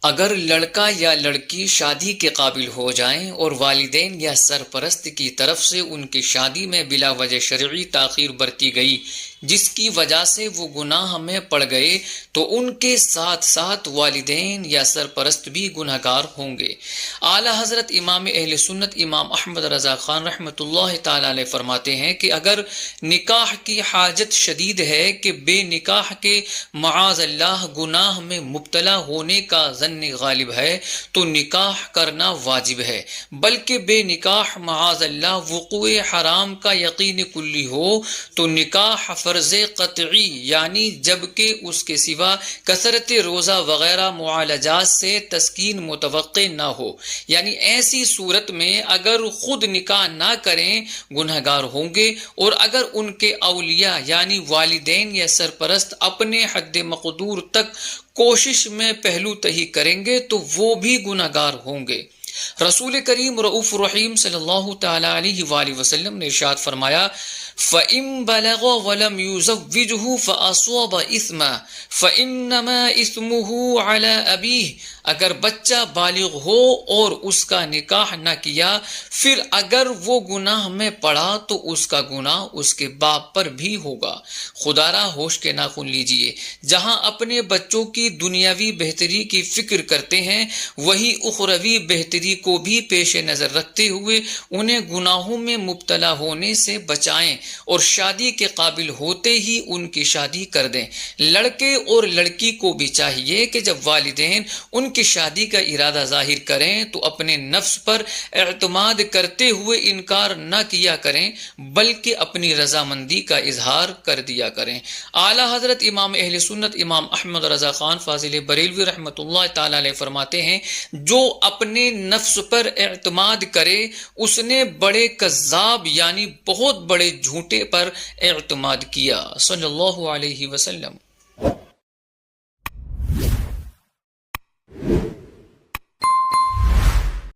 اگر لڑکا یا لڑکی شادی کے قابل ہو جائیں اور والدین یا سرپرست کی طرف سے ان کی شادی میں بلا وجہ شرعی تاخیر برتی گئی جس کی وجہ سے وہ گناہ میں پڑ گئے تو ان کے ساتھ ساتھ والدین یا سرپرست بھی گنہگار ہوں گے۔ اعلیٰ حضرت امام اہل سنت امام احمد رضا خان رحمۃ اللہ تعالی علیہ فرماتے ہیں کہ اگر نکاح کی حاجت شدید ہے کہ بے نکاح کے معاذ اللہ گناہ میں مبتلا ہونے کا ظن غالب ہے تو نکاح کرنا واجب ہے، بلکہ بے نکاح معاذ اللہ وقوع حرام کا یقین کلی ہو تو نکاح فرض قطعی یعنی جبکہ اس کے سوا کثرت روزہ وغیرہ معالجات سے تسکین متوقع نہ ہو، یعنی ایسی صورت میں اگر خود نکاح نہ کریں گنہگار ہوں گے، اور اگر ان کے اولیاء یعنی والدین یا سرپرست اپنے حد مقدور تک کوشش میں پہلو تہی کریں گے تو وہ بھی گنہگار ہوں گے۔ رسول کریم رؤوف رحیم صلی اللہ تعالی علیہ وآلہ وسلم نے ارشاد فرمایا فَإِن بَلَغَ وَلَمْ يُزَوِّجْهُ فَأَصَابَ إِثْمًا فَإِنَّمَا إِثْمُهُ عَلَى أَبِيهِ، اگر بچہ بالغ ہو اور اس کا نکاح نہ کیا پھر اگر وہ گناہ میں پڑا تو اس کا گناہ اس کے باپ پر بھی ہوگا۔ خدا را ہوش کے ناخن لیجئے، جہاں اپنے بچوں کی دنیاوی بہتری کی فکر کرتے ہیں وہی اخروی بہتری کو بھی پیش نظر رکھتے ہوئے انہیں گناہوں میں مبتلا ہونے سے بچائیں اور شادی کے قابل ہوتے ہی ان کی شادی کر دیں۔ لڑکے اور لڑکی کو بھی چاہیے کہ جب والدین ان کی شادی کا ارادہ ظاہر کریں تو اپنے نفس پر اعتماد کرتے ہوئے انکار نہ کیا کریں بلکہ اپنی رضامندی کا اظہار کر دیا کریں۔ اعلیٰ حضرت امام اہل سنت امام احمد رضا خان فاضل بریلوی رحمۃ اللہ تعالی علیہ فرماتے ہیں جو اپنے نفس پر اعتماد کرے اس نے بڑے کذاب یعنی بہت بڑے جھوٹے پر اعتماد کیا۔ صلی اللہ علیہ وسلم۔